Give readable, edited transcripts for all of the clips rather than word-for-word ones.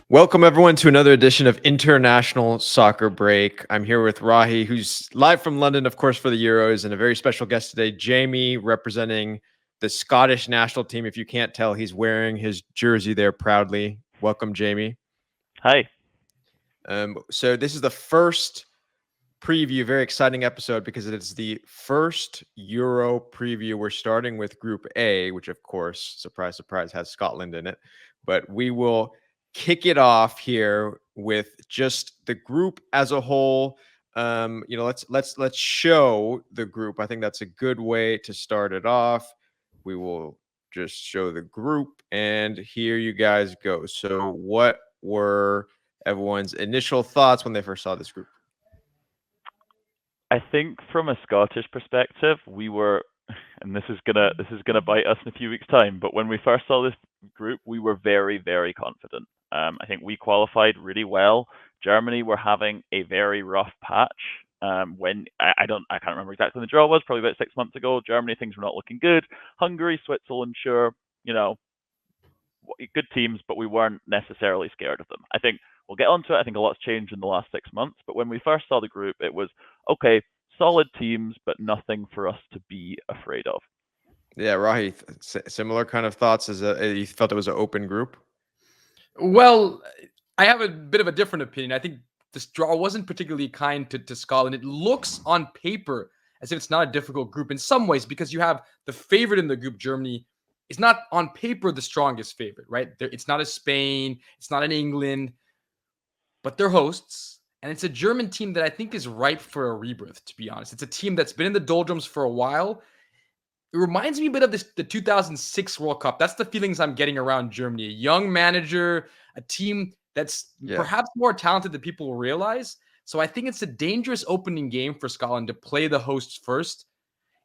Welcome everyone to another edition of International Soccer Break. I'm here with Rahi, who's live from London, of course, for the Euros, and a very special guest today, Jamie, representing the Scottish national team. If you can't tell, he's wearing his jersey there proudly. Welcome, Jamie. Hi. So this is the first preview, very exciting episode because it is the first Euro preview. We're starting with Group A, which of course, surprise, surprise, has Scotland in it. But we will kick it off here with just the group as a whole. Let's show the group. I think that's a good way to start it off. We will just show the group, and here you guys go. So, what were everyone's initial thoughts when they first saw this group? I think from a Scottish perspective, we were, and this is gonna bite us in a few weeks' time. But when we first saw this group, we were very, very confident. I think we qualified really well. Germany were having a very rough patch. When I can't remember exactly when the draw was. Probably about 6 months ago. Germany, things were not looking good. Hungary, Switzerland, sure, good teams, but we weren't necessarily scared of them. I think we'll get onto it. I think a lot's changed in the last 6 months, but when we first saw the group, it was okay, solid teams, but nothing for us to be afraid of. Yeah, Rahi, similar kind of thoughts as you felt it was an open group. Well, I have a bit of a different opinion. I think this draw wasn't particularly kind to Scotland. It looks on paper as if it's not a difficult group in some ways because you have the favorite in the group, Germany, is not on paper the strongest favorite, right? It's not a Spain, it's not an England, but they're hosts. And it's a German team that I think is ripe for a rebirth, to be honest. It's a team that's been in the doldrums for a while. It reminds me a bit of the 2006 World Cup. That's the feelings I'm getting around Germany. A young manager, a team that's perhaps more talented than people will realize. So I think it's a dangerous opening game for Scotland to play the hosts first.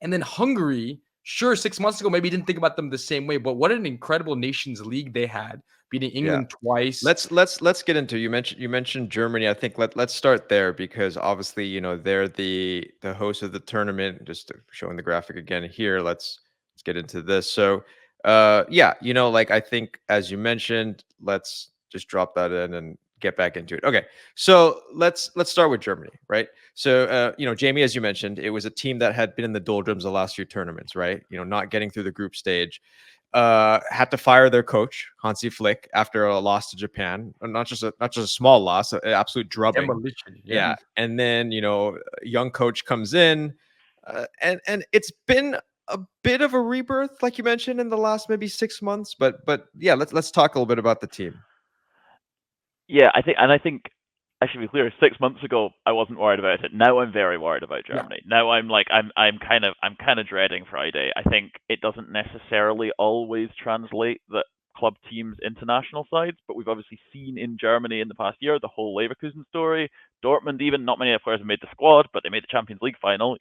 And then Hungary, sure, 6 months ago, maybe didn't think about them the same way, but what an incredible Nations League they had, beating England twice. Let's get into you mentioned Germany. I think let's start there because obviously they're the host of the tournament. Just showing the graphic again here. Let's get into this. So I think as you mentioned, let's just drop that in and get back into it. Okay, so let's start with Germany, right? So Jamie, as you mentioned, it was a team that had been in the doldrums the last few tournaments, right? Not getting through the group stage. Had to fire their coach Hansi Flick after a loss to Japan. Not just a small loss, an absolute drubbing. Demolition. Yeah, and then a young coach comes in, and it's been a bit of a rebirth, like you mentioned, in the last maybe 6 months. But yeah, let's talk a little bit about the team. Yeah, I think I should be clear. 6 months ago, I wasn't worried about it. Now I'm very worried about Germany. Yeah. Now I'm kind of dreading Friday. I think it doesn't necessarily always translate that club teams international sides, but we've obviously seen in Germany in the past year the whole Leverkusen story. Dortmund, even not many of the players have made the squad, but they made the Champions League final.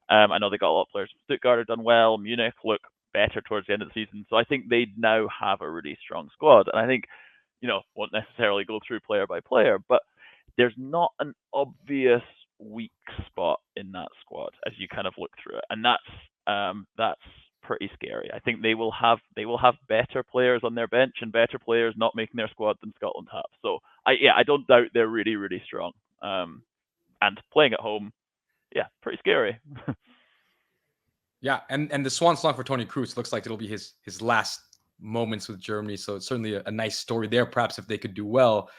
I know they got a lot of players from Stuttgart have done well. Munich look better towards the end of the season, so I think they now have a really strong squad, and I think won't necessarily go through player by player, but there's not an obvious weak spot in that squad as you kind of look through it, and that's pretty scary. I think they will have better players on their bench and better players not making their squad than Scotland have. So I don't doubt they're really, really strong. And playing at home, pretty scary. Yeah, and the swan song for Toni Kroos looks like it'll be his last moments with Germany. So it's certainly a nice story there, perhaps, if they could do well.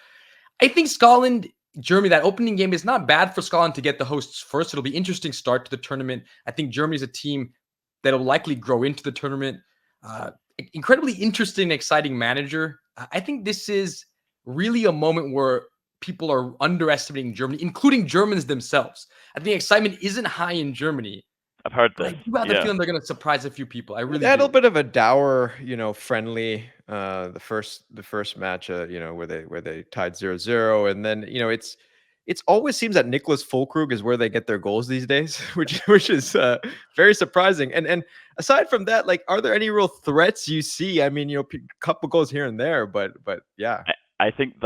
I think Scotland, Germany, that opening game is not bad for Scotland to get the hosts first. It'll be an interesting start to the tournament. I think Germany's a team that'll likely grow into the tournament. Incredibly interesting, exciting manager. I think this is really a moment where people are underestimating Germany, including Germans themselves. I think excitement isn't high in Germany. I've heard this. I do have the feeling they're going to surprise a few people. I really they had a little bit of a dour, friendly the first match, where they tied 0-0, and then it's always seems that Nicholas Füllkrug is where they get their goals these days, which is very surprising. And aside from that, like, are there any real threats you see? I mean, a couple goals here and there, but yeah. I think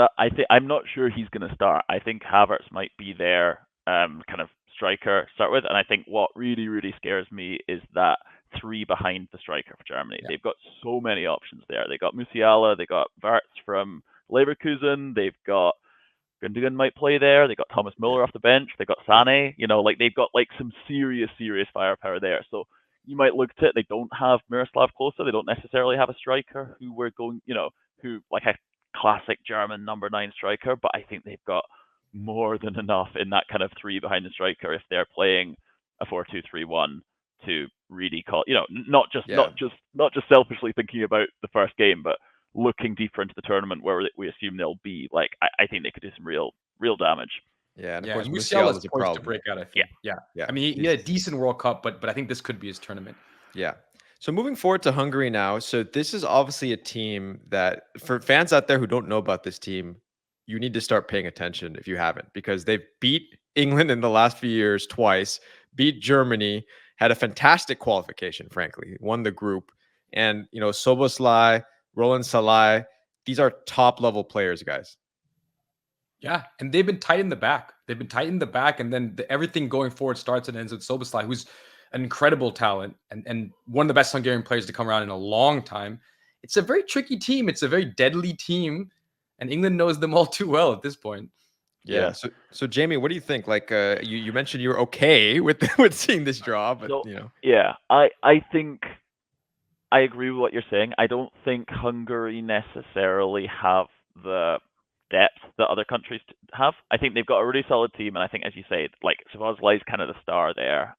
I'm not sure he's going to start. I think Havertz might be there, kind of striker start with, and I think what really, really scares me is that three behind the striker for Germany. Yeah. They've got so many options there. They got Musiala, they got Wirtz from Leverkusen. They've got Gundogan might play there. They got Thomas Muller off the bench. They got Sané. Like they've got like some serious firepower there. So you might look at it. They don't have Miroslav Klose. They don't necessarily have a striker who we're going, who like a classic German number 9 striker. But I think they've got more than enough in that kind of 3 behind the striker if they're playing a 4-2-3-1 to really call. Not just selfishly thinking about the first game, but looking deeper into the tournament where we assume they'll be, like I think they could do some real damage. Yeah, and of course Musiala's a poised problem to break out, I think. Yeah. I mean, he had a decent World Cup, but I think this could be his tournament. Yeah. So moving forward to Hungary now. So this is obviously a team that, for fans out there who don't know about this team, you need to start paying attention if you haven't, because they've beat England in the last few years twice, beat Germany, had a fantastic qualification, frankly, won the group. And, Soboslai, Roland Salai, these are top level players, guys. Yeah, and they've been tight in the back. And then everything going forward starts and ends with Soboslai, who's an incredible talent and one of the best Hungarian players to come around in a long time. It's a very tricky team. It's a very deadly team, and England knows them all too well at this point. Yeah. So Jamie, what do you think? Like, you mentioned you were okay with seeing this draw, but Yeah, I think I agree with what you're saying. I don't think Hungary necessarily have the depth that other countries have. I think they've got a really solid team, and I think, as you say, like Szoboszlai is kind of the star there.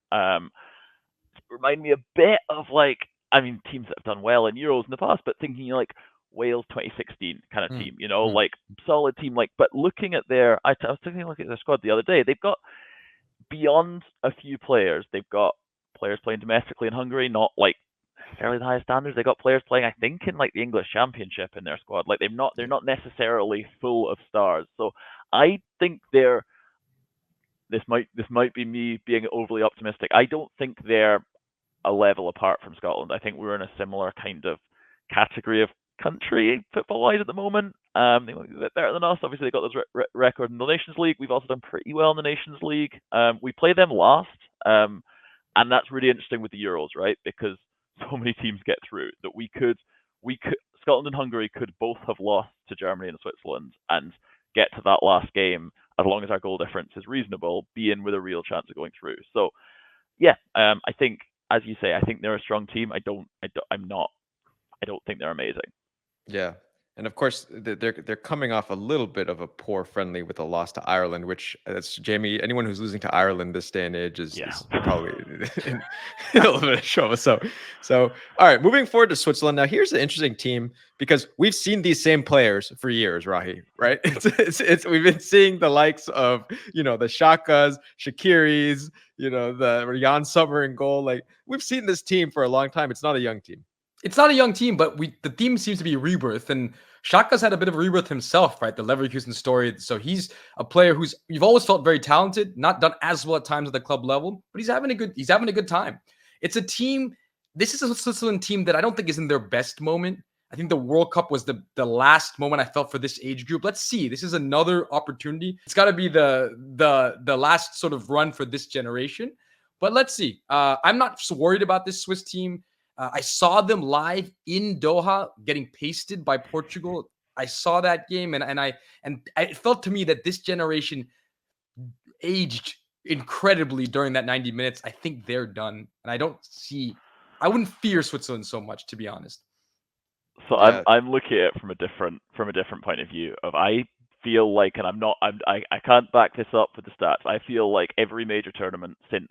Remind me a bit of teams that have done well in Euros in the past, but thinking like Wales 2016 kind of team, like solid team. But looking at I was taking a look at their squad the other day. They've got, beyond a few players, they've got players playing domestically in Hungary, not like fairly the highest standards. They got players playing, I think, in like the English Championship in their squad. Like they're not necessarily full of stars. So I think this might be me being overly optimistic. I don't think they're a level apart from Scotland. I think we're in a similar kind of category of country football-wise at the moment. They might be a bit better than us. Obviously, they got this record in the Nations League. We've also done pretty well in the Nations League. We play them last, and that's really interesting with the Euros, right? Because so many teams get through that we could Scotland and Hungary could both have lost to Germany and Switzerland and get to that last game, as long as our goal difference is reasonable, be in with a real chance of going through. So yeah, I think, as you say, I think they're a strong team. I don't think they're amazing. Yeah. And of course, they're coming off a little bit of a poor friendly with a loss to Ireland, which, that's Jamie. Anyone who's losing to Ireland this day and age is probably in a little bit of trouble. So all right, moving forward to Switzerland. Now, here's an interesting team, because we've seen these same players for years, Rahi. Right? It's we've been seeing the likes of the Shakas, Shakiris, the Jan Sommer in goal. Like, we've seen this team for a long time. It's not a young team. It's not a young team, but the team seems to be rebirth, and Shaka's had a bit of a rebirth himself, right? The Leverkusen story. So he's a player who's, you've always felt very talented, not done as well at times at the club level, but he's having a good time. It's a team. This is a Switzerland team that I don't think is in their best moment. I think the World Cup was the last moment I felt for this age group. Let's see. This is another opportunity. It's got to be the last sort of run for this generation. But let's see. I'm not so worried about this Swiss team. I saw them live in Doha getting pasted by Portugal. I saw that game, and it felt to me that this generation aged incredibly during that 90 minutes. I think they're done, and I wouldn't fear Switzerland so much, to be honest. So yeah. I'm looking at it from a different point of view. I feel like, and I can't back this up with the stats. I feel like every major tournament since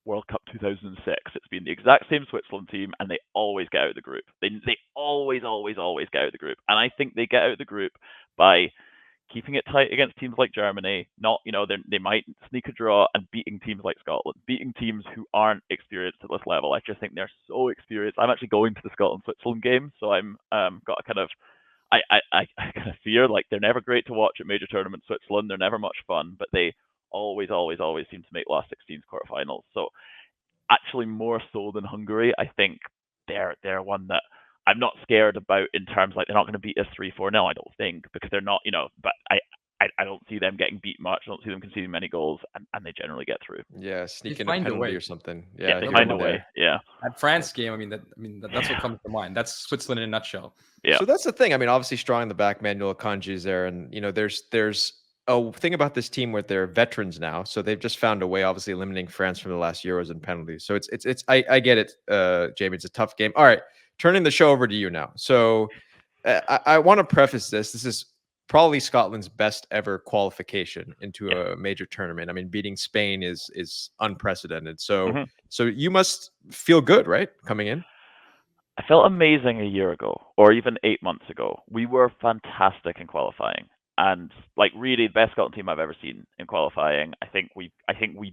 World Cup 2006, it's been the exact same Switzerland team, and they always get out of the group. They always get out of the group, and I think they get out of the group by keeping it tight against teams like Germany. Not, they might sneak a draw, and beating teams like Scotland, beating teams who aren't experienced at this level. I just think they're so experienced. I'm actually going to the Scotland-Switzerland game, so I'm got a kind of, I kind of fear, like, they're never great to watch at major tournaments. Switzerland, they're never much fun, but they always seem to make last 16s quarterfinals. So actually, more so than Hungary, I think they're one that I'm not scared about, in terms, like, they're not going to beat us 3-4 now, I don't think, because they're not, but I I don't see them getting beat much. I don't see them conceding many goals, and they generally get through. Yeah, sneak in a find a penalty way. or something. Yeah, Yeah, they here find and a way. there. Yeah. That France game, that's what comes to mind. That's Switzerland in a nutshell. Yeah. So that's the thing. I mean, obviously strong in the back, Manuel Akanji's there, and there's a thing about this team where they're veterans now, so they've just found a way, obviously eliminating France from the last Euros and penalties. So it's I get it, Jamie. It's a tough game. All right, turning the show over to you now. So I want to preface this. This is probably Scotland's best ever qualification into a major tournament. I mean, beating Spain is unprecedented. So Mhm. so you must feel good, right, coming in? I felt amazing a year ago, or even 8 months ago. We were fantastic in qualifying, and like really the best Scotland team I've ever seen in qualifying. I think we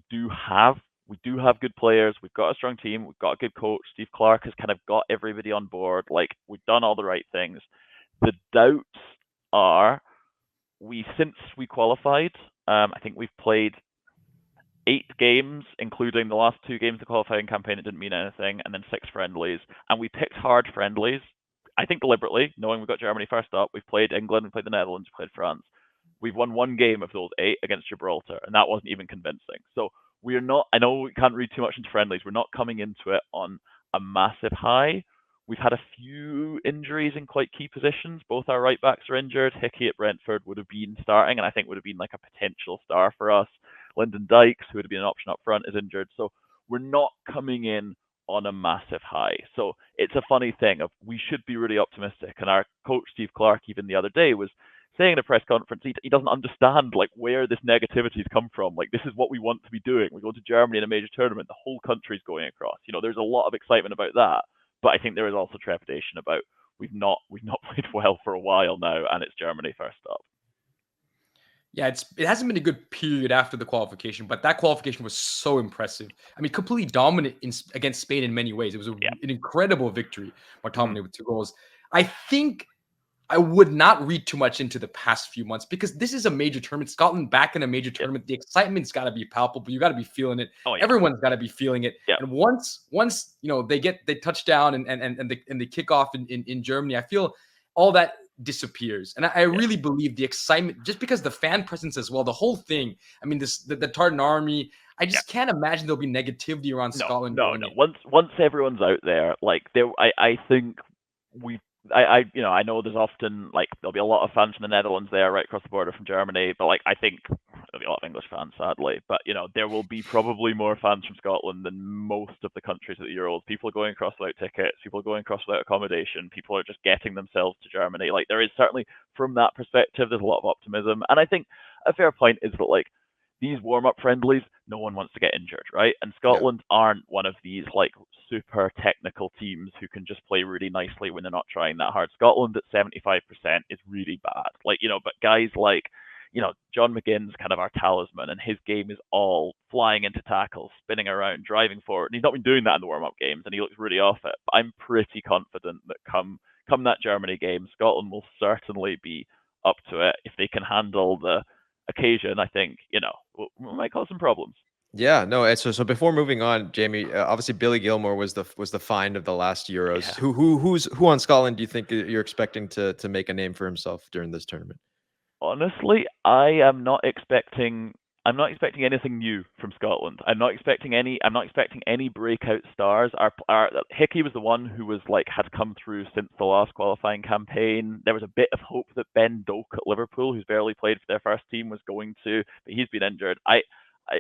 do have good players. We've got a strong team. We've got a good coach. Steve Clark has kind of got everybody on board. Like we've done all the right things. The doubts are since we qualified. I think we've played 8 games, including the last 2 games of the qualifying campaign. It didn't mean anything, and then 6 friendlies. And we picked hard friendlies, I think deliberately, knowing we've got Germany first up. We've played England, we played the Netherlands, we played France. We've won 1 game of those 8 against Gibraltar, and that wasn't even convincing. So we're not, I know we can't read too much into friendlies. We're not coming into it on a massive high. We've had a few injuries in quite key positions. Both our right backs are injured. Hickey at Brentford would have been starting, and I think would have been like a potential star for us. Lyndon Dykes, who would have been an option up front, is injured. So we're not coming in on a massive high. So it's a funny thing of we should be really optimistic. And our coach Steve Clark, even the other day, was saying in a press conference he doesn't understand like where this negativity's come from. Like this is what we want to be doing. We go to Germany in a major tournament, the whole country's going across. There's a lot of excitement about that, but I think there is also trepidation about we've not played well for a while now, and it's Germany first up. Yeah, it hasn't been a good period after the qualification, but that qualification was so impressive. I mean, completely dominant against Spain in many ways. It was an incredible victory. McTominay with 2 goals. I think I would not read too much into the past few months because this is a major tournament. Scotland back in a major tournament. The excitement's got to be palpable. You got to be feeling it. Oh, yeah. Everyone's got to be feeling it. Yeah. And once they touch down and they kick off in Germany, I feel all that disappears. And I really believe the excitement, just because the fan presence as well, the whole thing. I mean, the Tartan Army. I just can't imagine there'll be negativity around Scotland. No. Once everyone's out there, like I think I know there's often like there'll be a lot of fans from the Netherlands there right across the border from Germany, but like I think there'll be a lot of English fans, sadly. But there will be probably more fans from Scotland than most of the countries at the Euros. People are going across without tickets. People are going across without accommodation. People are just getting themselves to Germany. Like there is certainly, from that perspective, there's a lot of optimism, and I think a fair point is that like these warm-up friendlies, no one wants to get injured, right? And Scotland aren't one of these like super technical teams who can just play really nicely when they're not trying that hard. Scotland at 75% is really bad. Like, but guys like, John McGinn's kind of our talisman, and his game is all flying into tackles, spinning around, driving forward. And he's not been doing that in the warm-up games, and he looks really off it. But I'm pretty confident that come that Germany game, Scotland will certainly be up to it if they can handle the occasion. I think we might cause some problems. Yeah, no. So before moving on, Jamie, obviously Billy Gilmore was the find of the last Euros. Yeah. Who on Scotland do you think you're expecting to make a name for himself during this tournament? Honestly, I'm not expecting anything new from Scotland. I'm not expecting any breakout stars. Our Hickey was the one who was like had come through since the last qualifying campaign. There was a bit of hope that Ben Doak at Liverpool, who's barely played for their first team, was going to, but he's been injured.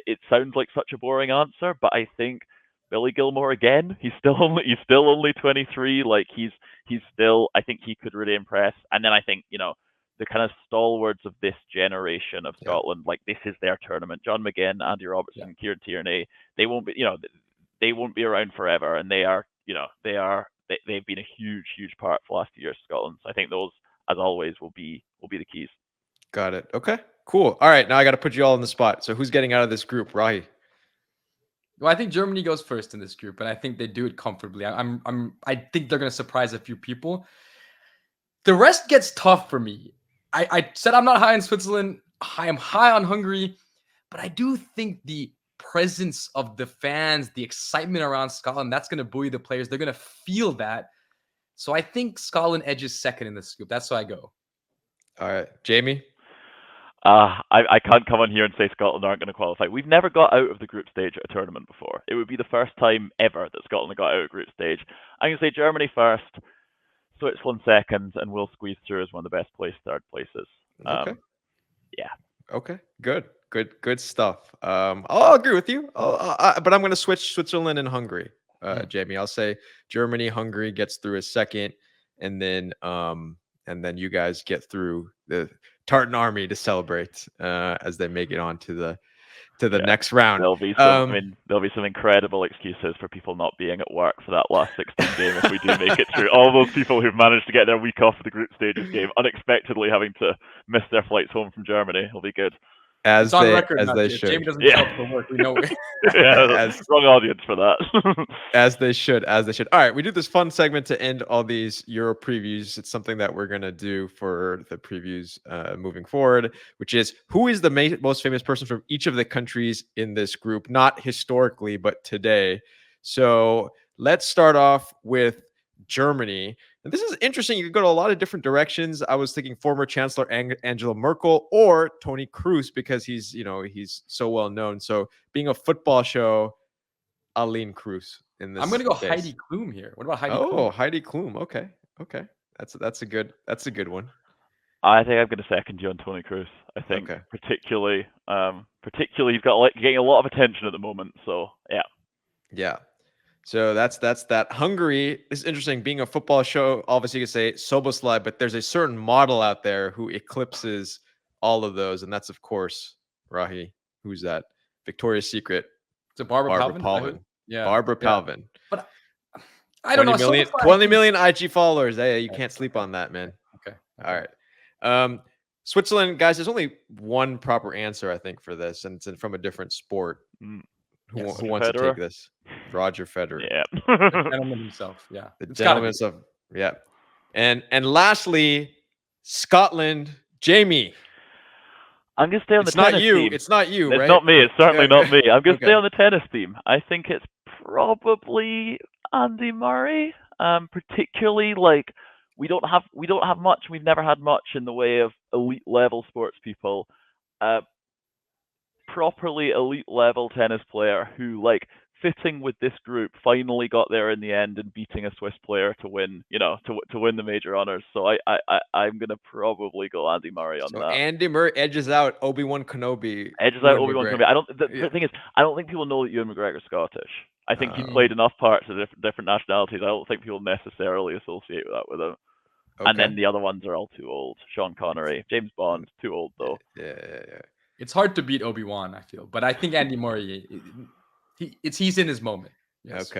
It sounds like such a boring answer, but I think Billy Gilmore again. He's still only 23. Like he's still. I think he could really impress. And then I think the kind of stalwarts of this generation of Scotland, like this is their tournament. John McGinn, Andy Robertson, Kieran Tierney, they won't be around forever, and they've been a huge part for the last few years of Scotland. So I think those, as always, will be the keys. Got it. Okay, cool. All right, now I got to put you all on the spot. So who's getting out of this group, Rahi? Well, I think Germany goes first in this group, and I think they do it comfortably. I think they're going to surprise a few people. The rest gets tough for me. I said I'm not high on Switzerland. I am high on Hungary, but I do think the presence of the fans, the excitement around Scotland, that's going to buoy the players. They're going to feel that. So I think Scotland edges second in this group. That's why I go. All right, Jamie. I can't come on here and say Scotland aren't going to qualify. We've never got out of the group stage at a tournament before. It would be the first time ever that Scotland got out of group stage. I'm going to say Germany first, Switzerland second, and we'll squeeze through as one of the best placed third places. Okay. Yeah. Okay. Good stuff. I'll agree with you. But I'm going to switch Switzerland and Hungary. Jamie, I'll say Germany, Hungary gets through as second, and then you guys get through the Tartan Army to celebrate as they make it on to the next round. There'll be some, there'll be some incredible excuses for people not being at work for that last 16 game if we do make it through. All those people who've managed to get their week off of the group stages game, unexpectedly having to miss their flights home from Germany, will be good. It's on record, as they should. Jamie doesn't show up for work. We know it. Wrong audience for that. As they should. All right, we do this fun segment to end all these Euro previews. It's something that we're going to do for the previews moving forward, which is who is the most famous person from each of the countries in this group, not historically, but today. So let's start off with Germany. And this is interesting. You could go to a lot of different directions. I was thinking former Chancellor Angela Merkel or Tony Kroos because he's so well known. So being a football show, I'll lean Kroos in this. I'm going to go case. Heidi Klum here. What about Heidi Klum? Oh, Heidi Klum. Okay. That's a good one. I think I'm going to second you on Tony Kroos. I think particularly you've got getting a lot of attention at the moment. So yeah. So that's that. Hungary is interesting. Being a football show, obviously you could say Soboslai, but there's a certain model out there who eclipses all of those, and that's of course Rahi. Who's that? Victoria's Secret. It's Barbara Palvin. Yeah, Barbara Palvin. But I don't know. 20 million IG followers. Hey, you can't sleep on that, man. Okay. All right. Switzerland, guys. There's only one proper answer, I think, for this, and it's from a different sport. Who wants to take this? Roger Federer. Yeah. The gentleman himself. Yeah. The gentleman himself. Yeah. And lastly, Scotland, Jamie. I'm going to stay on the tennis theme. It's not you, It's right? not me. It's certainly not me. I'm going to stay on the tennis theme. I think it's probably Andy Murray. Particularly we don't have much. We've never had much in the way of elite level sports people. Properly elite level tennis player who fitting with this group finally got there in the end and beating a Swiss player to win to win the major honors. So I'm gonna probably go Andy Murray on that. Andy Murray edges out Obi-Wan Kenobi. The thing is, I don't think people know that Ewan McGregor's Scottish. I think he played enough parts of different nationalities. I don't think people necessarily associate that with him. Okay. And then the other ones are all too old. Sean Connery, James Bond, too old though. Yeah. It's hard to beat Obi-Wan, I feel, but I think Andy Murray, he's in his moment. Yes.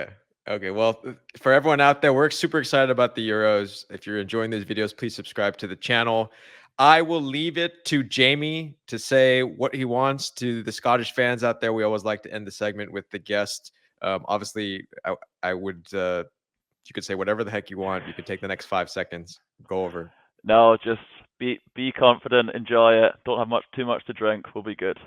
Okay. Well, for everyone out there, we're super excited about the Euros. If you're enjoying these videos, please subscribe to the channel. I will leave it to Jamie to say what he wants to the Scottish fans out there. We always like to end the segment with the guest. Obviously, I would. You could say whatever the heck you want. You could take the next 5 seconds. Go over. No, just be confident, enjoy it. Don't have too much to drink. We'll be good.